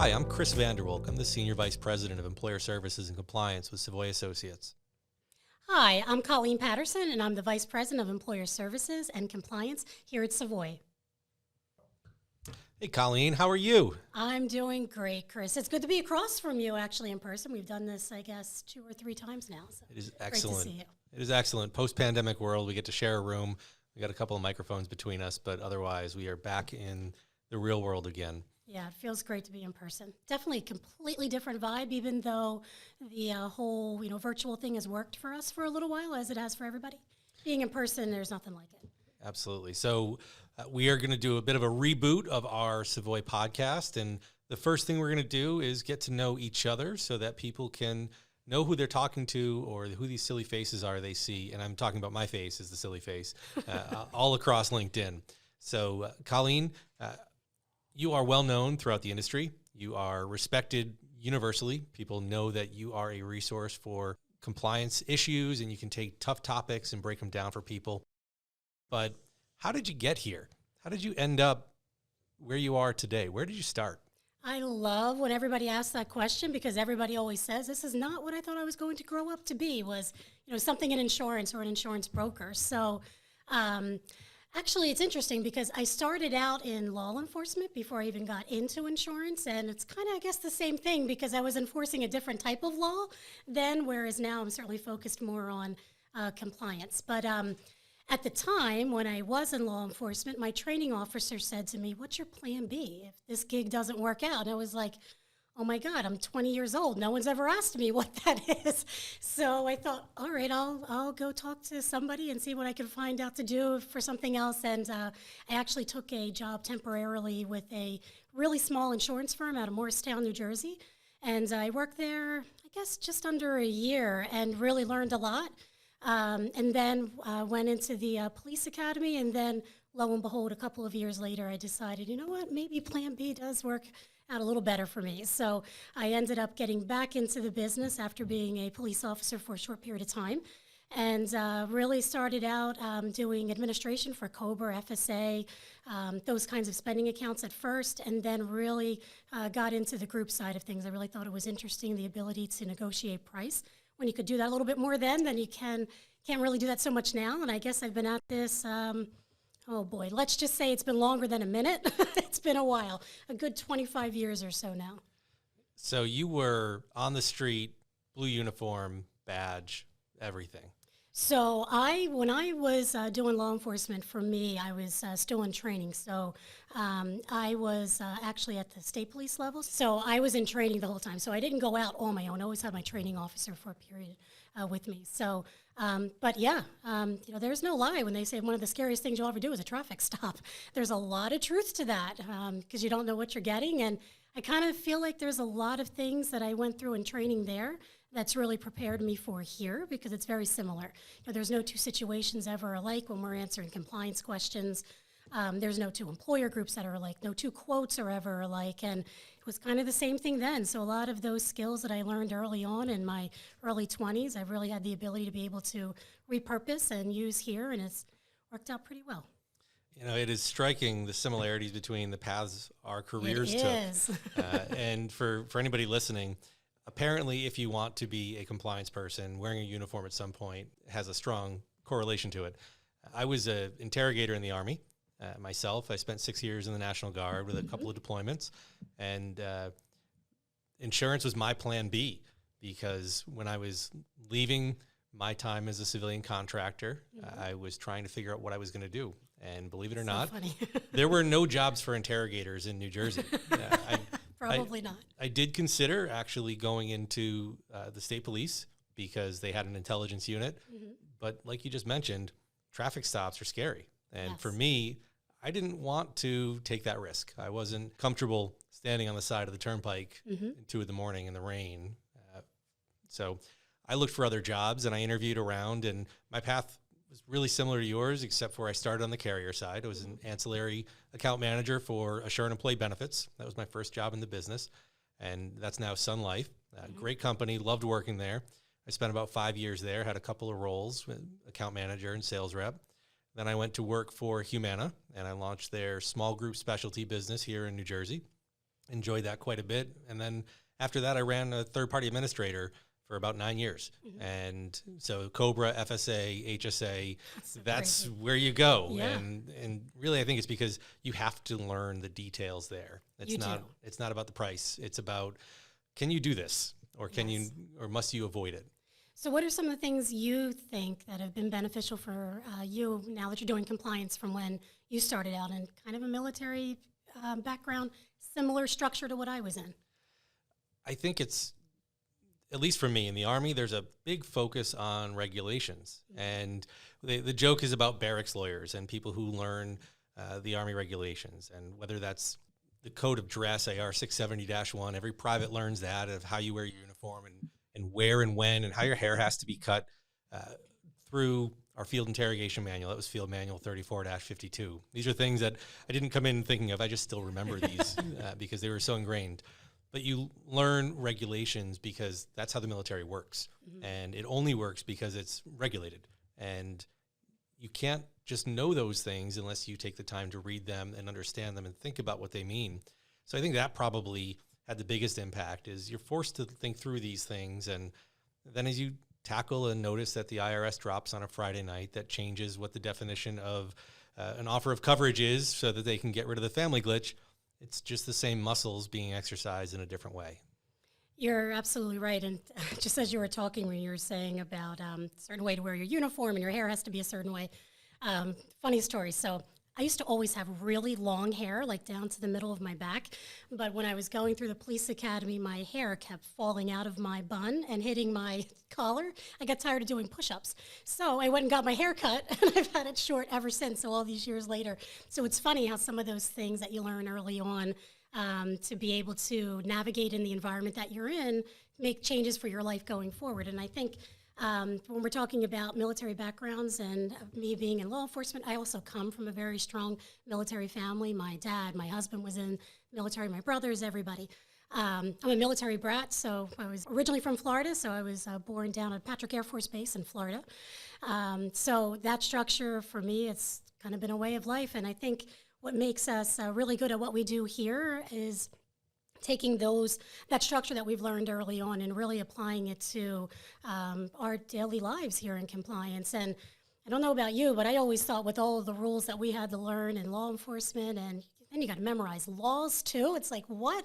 Hi, I'm Chris Vanderwolk. I'm the Senior Vice President of Employer Services and Compliance with Savoy Associates. Hi, I'm Colleen Patterson, and I'm the Vice President of Employer Services and Compliance here at Savoy. Hey, Colleen, how are you? I'm doing great, Chris. It's good to be across from you, actually, in person. We've done this, I guess, 2 or 3 times now. So It is excellent. Great to see you. It is excellent. Post-pandemic world, we get to share a room. We got a couple of microphones between us, but otherwise we are back in the real world again. Yeah, it feels great to be in person. Definitely a completely different vibe, even though the whole virtual thing has worked for us for a little while, as it has for everybody. Being in person, there's nothing like it. Absolutely. So we are going to do a bit of a reboot of our Savoy podcast. And the first thing we're going to do is get to know each other so that people can know who they're talking to or who these silly faces are they see. And I'm talking about my face as the silly face all across LinkedIn. So Colleen, you are well known throughout the industry. You are respected universally. People know that you are a resource for compliance issues and you can take tough topics and break them down for people. But how did you get here? How did you end up where you are today? Where did you start? I love when everybody asks that question because everybody always says, this is not what I thought I was going to grow up to be, was something in insurance or an insurance broker. So actually, it's interesting because I started out in law enforcement before I even got into insurance, and it's kind of, I guess, the same thing because I was enforcing a different type of law then, whereas now I'm certainly focused more on compliance. But at the time when I was in law enforcement, my training officer said to me, "What's your plan B if this gig doesn't work out?" And I was like, oh my God, I'm 20 years old. No one's ever asked me what that is. So I thought, all right, I'll go talk to somebody and see what I can find out to do for something else. And I actually took a job temporarily with a really small insurance firm out of Morristown, New Jersey. And I worked there, I guess, just under a year and really learned a lot. And then went into the police academy. And then, lo and behold, a couple of years later, I decided, you know what, maybe Plan B does work out a little better for me. So I ended up getting back into the business after being a police officer for a short period of time, and really started out doing administration for COBRA, FSA, those kinds of spending accounts at first, and then really got into the group side of things. I really thought it was interesting, the ability to negotiate price. When you could do that a little bit more then you can't really do that so much now. And I guess I've been at this oh boy, let's just say it's been longer than a minute. It's been a while, a good 25 years or so now. So you were on the street, blue uniform, badge, everything. So when I was doing law enforcement, for me, I was still in training. So I was actually at the state police level. So I was in training the whole time. So I didn't go out on my own. I always had my training officer for a period with me. So, but yeah, there's no lie when they say one of the scariest things you'll ever do is a traffic stop. There's a lot of truth to that because you don't know what you're getting. And I kind of feel like there's a lot of things that I went through in training there that's really prepared me for here because it's very similar. There's no 2 situations ever alike when we're answering compliance questions. There's no 2 employer groups that are alike. No 2 quotes are ever alike. And it was kind of the same thing then. So a lot of those skills that I learned early on in my early 20s, I've really had the ability to be able to repurpose and use here, and it's worked out pretty well. It is striking the similarities between the paths our careers took. It is. And for anybody listening, apparently, if you want to be a compliance person, wearing a uniform at some point has a strong correlation to it. I was an interrogator in the Army myself. I spent 6 years in the National Guard with a couple of deployments, and insurance was my plan B because when I was leaving my time as a civilian contractor, I was trying to figure out what I was going to do. And believe it or not, there were no jobs for interrogators in New Jersey. Probably not. I did consider actually going into the state police because they had an intelligence unit. But like you just mentioned, traffic stops are scary. And for me, I didn't want to take that risk. I wasn't comfortable standing on the side of the turnpike at 2 a.m. in the rain. So I looked for other jobs and I interviewed around, and my path was really similar to yours, except for I started on the carrier side. I was an ancillary account manager for Assurant Employee Benefits. That was my first job in the business, and that's now Sun Life. Great company, loved working there. I spent about 5 years there, had a couple of roles, account manager and sales rep. Then I went to work for Humana, and I launched their small group specialty business here in New Jersey. enjoyed that quite a bit. And then after that, I ran a third-party administrator for about 9 years. And so Cobra, FSA, HSA, that's where you go. Yeah. And really, I think it's because you have to learn the details there. You do. It's not about the price. It's about, can you do this, or or must you avoid it? So what are some of the things you think that have been beneficial for you now that you're doing compliance from when you started out in kind of a military background, similar structure to what I was in? I think it's, at least for me in the Army, there's a big focus on regulations. And the joke is about barracks lawyers and people who learn the Army regulations. And whether that's the code of dress, AR 670-1, every private learns that, of how you wear your uniform and where and when and how your hair has to be cut, through our field interrogation manual. That was field manual 34-52. These are things that I didn't come in thinking of. I just still remember these because they were so ingrained. But you learn regulations because that's how the military works. And it only works because it's regulated. And you can't just know those things unless you take the time to read them and understand them and think about what they mean. So I think that probably had the biggest impact, is you're forced to think through these things. And then as you tackle and notice that the IRS drops on a Friday night, that changes what the definition of an offer of coverage is so that they can get rid of the family glitch. It's just the same muscles being exercised in a different way. You're absolutely right. And just as you were talking, when you were saying about a certain way to wear your uniform and your hair has to be a certain way, funny story. So I used to always have really long hair, like down to the middle of my back. But when I was going through the police academy, my hair kept falling out of my bun and hitting my collar. I got tired of doing push-ups. So I went and got my hair cut, and I've had it short ever since, so all these years later. So it's funny how some of those things that you learn early on to be able to navigate in the environment that you're in, make changes for your life going forward. And I think when we're talking about military backgrounds and me being in law enforcement, I also come from a very strong military family. My dad, my husband was in military, my brothers, everybody. I'm a military brat, so I was originally from Florida, so I was born down at Patrick Air Force Base in Florida. So that structure for me, it's kind of been a way of life. And I think what makes us really good at what we do here is taking that structure that we've learned early on and really applying it to our daily lives here in compliance. And I don't know about you, but I always thought with all of the rules that we had to learn in law enforcement, and then you got to memorize laws too. It's like, what?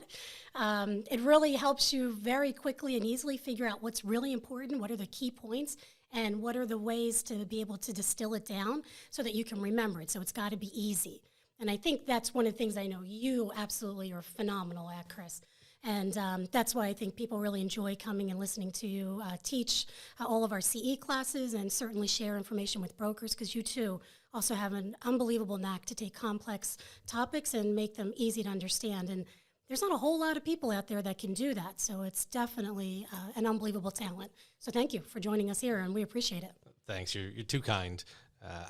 It really helps you very quickly and easily figure out what's really important, what are the key points, and what are the ways to be able to distill it down so that you can remember it. So it's got to be easy. And I think that's one of the things I know you absolutely are phenomenal at, Chris. And that's why I think people really enjoy coming and listening to you teach all of our CE classes and certainly share information with brokers, because you too also have an unbelievable knack to take complex topics and make them easy to understand. And there's not a whole lot of people out there that can do that. So it's definitely an unbelievable talent. So thank you for joining us here, and we appreciate it. Thanks. You're too kind.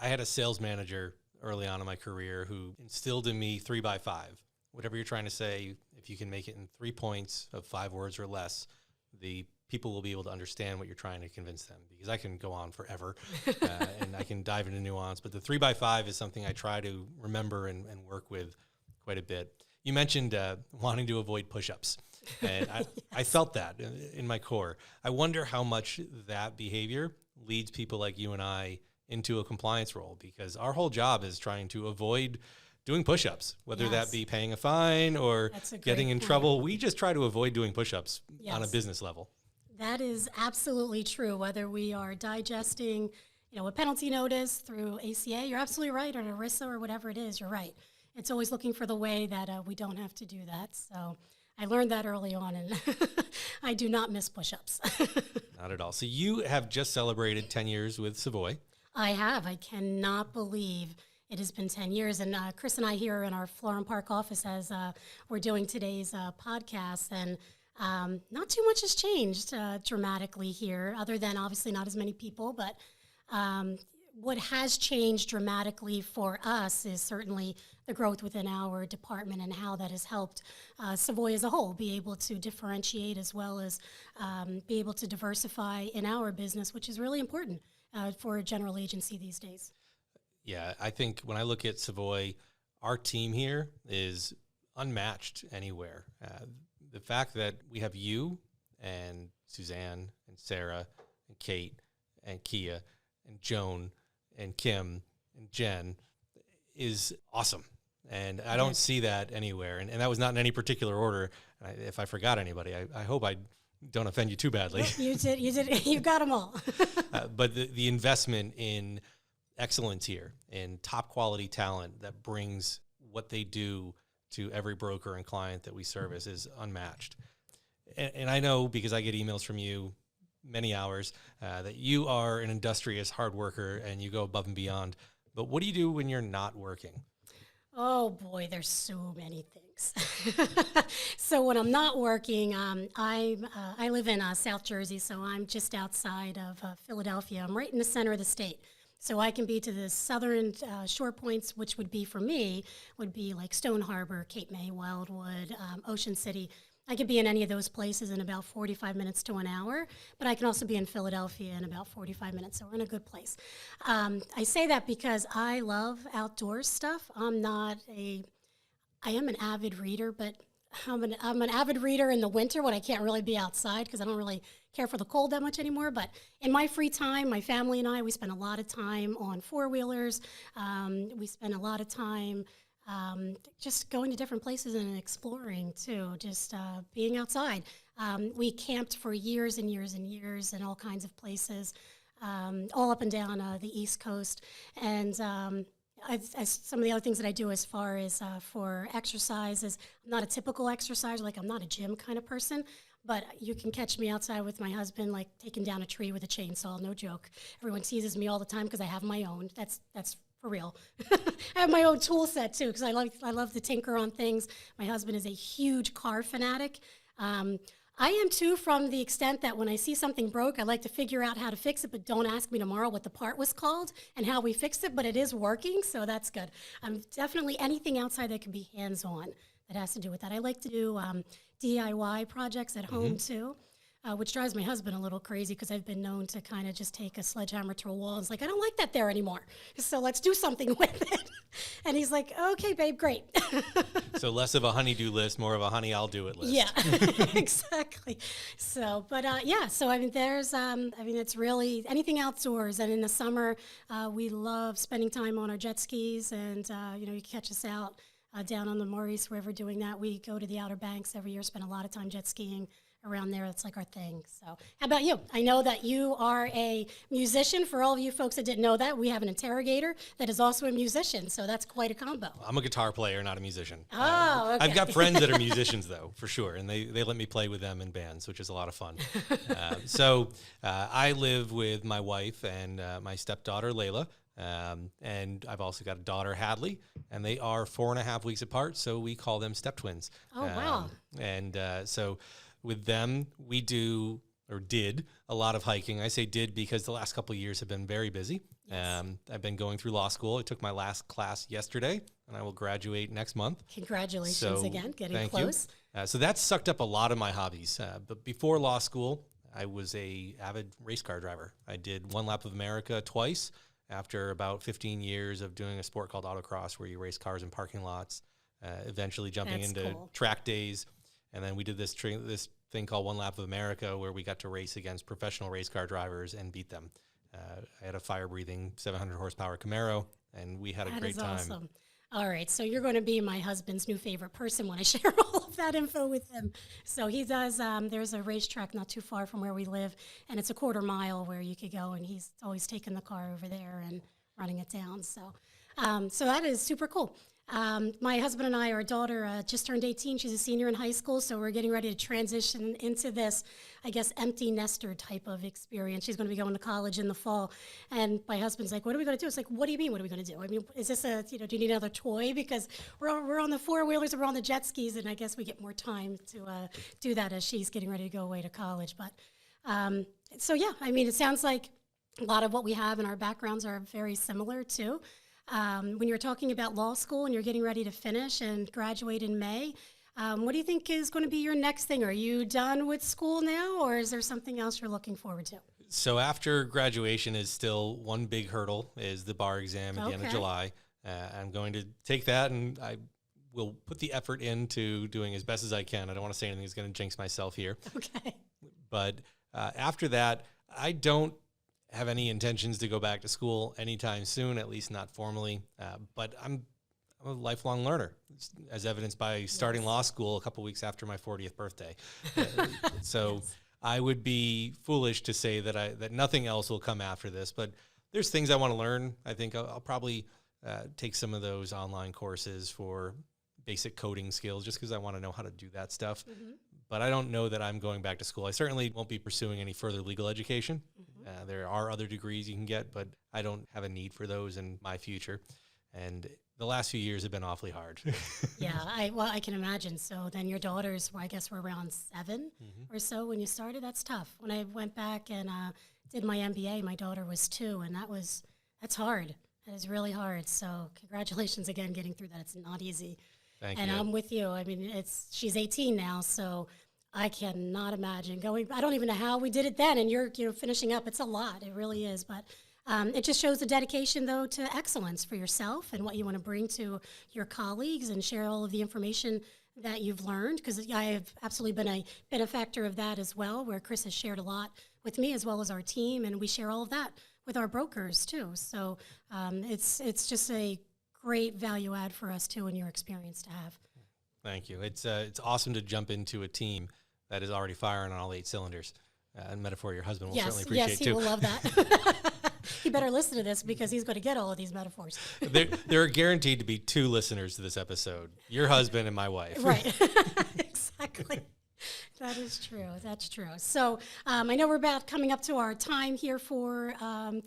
I had a sales manager early on in my career who instilled in me 3x5. Whatever you're trying to say, if you can make it in 3 points of 5 words or less, the people will be able to understand what you're trying to convince them, because I can go on forever and I can dive into nuance. But the 3x5 is something I try to remember and work with quite a bit. You mentioned wanting to avoid push-ups, and I felt that in my core. I wonder how much that behavior leads people like you and I into a compliance role, because our whole job is trying to avoid doing push-ups, whether that be paying a fine or getting in trouble. We just try to avoid doing push-ups on a business level. That is absolutely true. Whether we are digesting, a penalty notice through ACA, you're absolutely right, or ERISA or whatever it is, you're right. It's always looking for the way that we don't have to do that. So I learned that early on, and I do not miss push-ups. Not at all. So you have just celebrated 10 years with Savoy. I have. I cannot believe it has been 10 years. And Chris and I here in our Florham Park office as we're doing today's podcast, and not too much has changed dramatically here, other than obviously not as many people. But what has changed dramatically for us is certainly the growth within our department and how that has helped Savoy as a whole be able to differentiate as well as be able to diversify in our business, which is really important for a general agency these days. Yeah, I think when I look at Savoy, our team here is unmatched anywhere. The fact that we have you and Suzanne and Sarah and Kate and Kia and Joan and Kim and Jen is awesome. And I don't see that anywhere. And that was not in any particular order. If I forgot anybody, I hope I don't offend you too badly. You did. You got them all. But the investment in excellence here, in top quality talent that brings what they do to every broker and client that we service is unmatched. And I know, because I get emails from you many hours, that you are an industrious hard worker and you go above and beyond. But what do you do when you're not working? Oh boy, there's so many things. So when I'm not working, I live in South Jersey, so I'm just outside of Philadelphia. I'm right in the center of the state. So I can be to the southern shore points, which would be, for me, would be like Stone Harbor, Cape May, Wildwood, Ocean City. I could be in any of those places in about 45 minutes to an hour, but I can also be in Philadelphia in about 45 minutes, so we're in a good place. I say that because I love outdoor stuff. I am an avid reader, but I'm an avid reader in the winter when I can't really be outside because I don't really care for the cold that much anymore. But in my free time, my family and I, we spend a lot of time on four-wheelers. We spend a lot of time just going to different places and exploring too, just being outside. We camped for years and years and years in all kinds of places, all up and down the East Coast. And some of the other things that I do as far as for exercise is I'm not a typical exerciser, like I'm not a gym kind of person, but you can catch me outside with my husband, like taking down a tree with a chainsaw, no joke. Everyone teases me all the time because I have my own. That's for real. I have my own tool set too because I love to tinker on things. My husband is a huge car fanatic. I am too, from the extent that when I see something broke, I like to figure out how to fix it, but don't ask me tomorrow what the part was called and how we fixed it, but it is working, so that's good. Definitely anything outside that can be hands-on that has to do with that. I like to do DIY projects at home too. Which drives my husband a little crazy because I've been known to kind of just take a sledgehammer to a wall and it's like, I don't like that there anymore. So let's do something with it. And he's like, okay, babe, great. So less of a honey-do list, more of a honey, I'll do it list. Yeah, exactly. So, but so I mean, it's really anything outdoors. And in the summer, we love spending time on our jet skis and, you can catch us out down on the Maurice River doing that. We go to the Outer Banks every year, spend a lot of time jet skiing around there. That's like our thing. So how about you? I know that you are a musician. For all of you folks that didn't know that, we have an interrogator that is also a musician. So that's quite a combo. I'm a guitar player, not a musician. Oh, okay. I've got friends that are musicians, though, for sure. And they let me play with them in bands, which is a lot of fun. So I live with my wife and my stepdaughter, Layla. And I've also got a daughter, Hadley, and they are 4.5 weeks apart. So we call them step twins. Oh, wow. And so with them, we did a lot of hiking. I say did because the last couple of years have been very busy. Yes. I've been going through law school. I took my last class yesterday, and I will graduate next month. Congratulations again, getting close. So that's sucked up a lot of my hobbies. But before law school, I was a avid race car driver. I did one lap of America twice after about 15 years of doing a sport called autocross where you race cars in parking lots, eventually jumping into track days. And then we did this thing called One Lap of America where we got to race against professional race car drivers and beat them. I had a fire-breathing 700 horsepower Camaro, and we had a great time. That is awesome. All right, so you're going to be my husband's new favorite person when I share all of that info with him. So he does, there's a racetrack not too far from where we live, and it's a 1/4 mile where you could go, and he's always taking the car over there and running it down. So that is super cool. My husband and I, our daughter just turned 18. She's a senior in high school, so we're getting ready to transition into this, I guess, empty nester type of experience. She's going to be going to college in the fall. And my husband's like, what are we going to do? It's like, what do you mean, what are we going to do? I mean, is this do you need another toy? Because we're on the four-wheelers, we're on the jet skis, and I guess we get more time to do that as she's getting ready to go away to college. But so, yeah, I mean, it sounds like a lot of what we have in our backgrounds are very similar, too. When you're talking about law school and you're getting ready to finish and graduate in May, what do you think is going to be your next thing? Are you done with school now, or is there something else you're looking forward to? So after graduation is still one big hurdle, is the bar exam at the end of July. I'm going to take that, and I will put the effort into doing as best as I can. I don't want to say anything that's going to jinx myself here. Okay. But after that, I don't have any intentions to go back to school anytime soon, at least not formally. But I'm a lifelong learner, as evidenced by starting law school a couple weeks after my 40th birthday. So yes. I would be foolish to say that nothing else will come after this. But there's things I want to learn. I think I'll probably take some of those online courses for basic coding skills, just because I want to know how to do that stuff. Mm-hmm. But I don't know that I'm going back to school. I certainly won't be pursuing any further legal education. Mm-hmm. There are other degrees you can get, but I don't have a need for those in my future. And the last few years have been awfully hard. Yeah, I can imagine. So then your daughters, I guess, were around 7 or so when you started. That's tough. When I went back and did my MBA, my daughter was 2, and that's hard. That is really hard. So congratulations again getting through that. It's not easy. Thank you. And I'm with you. I mean, she's 18 now, so I cannot imagine going. I don't even know how we did it then, and you're finishing up. It's a lot. It really is. But it just shows the dedication, though, to excellence for yourself and what you want to bring to your colleagues and share all of the information that you've learned, because I have absolutely been a benefactor of that as well, where Chris has shared a lot with me as well as our team, and we share all of that with our brokers, too. So it's just a great value add for us, too, in your experience to have. Thank you. It's awesome to jump into a team that is already firing on all 8 cylinders. A metaphor your husband will certainly appreciate, yes, too. Yes, he will love that. He better listen to this because he's going to get all of these metaphors. There are guaranteed to be 2 listeners to this episode, your husband and my wife. Right. Exactly. That is true. That's true. So I know we're about coming up to our time here for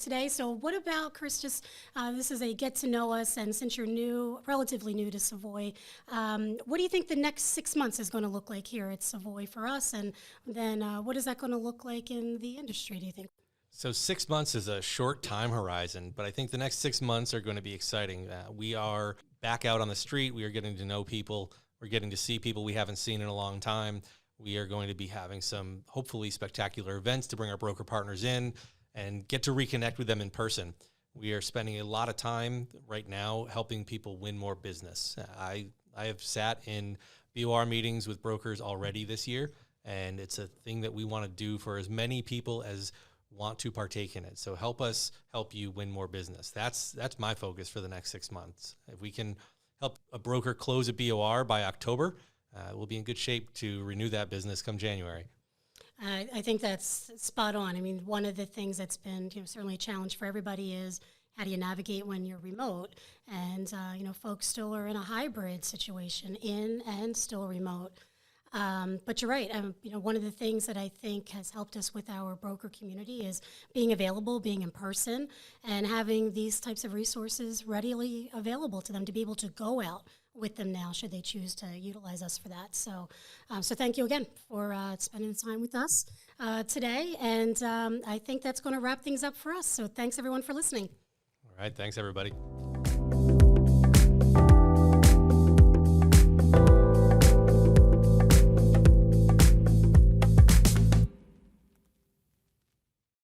today. So what about, Chris, just this is a get to know us, and since you're relatively new to Savoy, what do you think the next 6 months is going to look like here at Savoy for us? And then what is that going to look like in the industry, do you think? So 6 months is a short time horizon, but I think the next 6 months are going to be exciting. We are back out on the street. We are getting to know people. We're getting to see people we haven't seen in a long time. We are going to be having some hopefully spectacular events to bring our broker partners in and get to reconnect with them in person. We are spending a lot of time right now helping people win more business. I have sat in BOR meetings with brokers already this year, and it's a thing that we want to do for as many people as want to partake in it. So help us help you win more business. That's my focus for the next 6 months. If we can help a broker close a BOR by October, we'll be in good shape to renew that business come January. I think that's spot on. I mean, one of the things that's been certainly a challenge for everybody is how do you navigate when you're remote? And, folks still are in a hybrid situation, in and still remote. But you're right. One of the things that I think has helped us with our broker community is being available, being in person, and having these types of resources readily available to them to be able to go out with them now, should they choose to utilize us for that. So thank you again for spending the time with us today. And I think that's going to wrap things up for us. So thanks, everyone, for listening. All right. Thanks, everybody.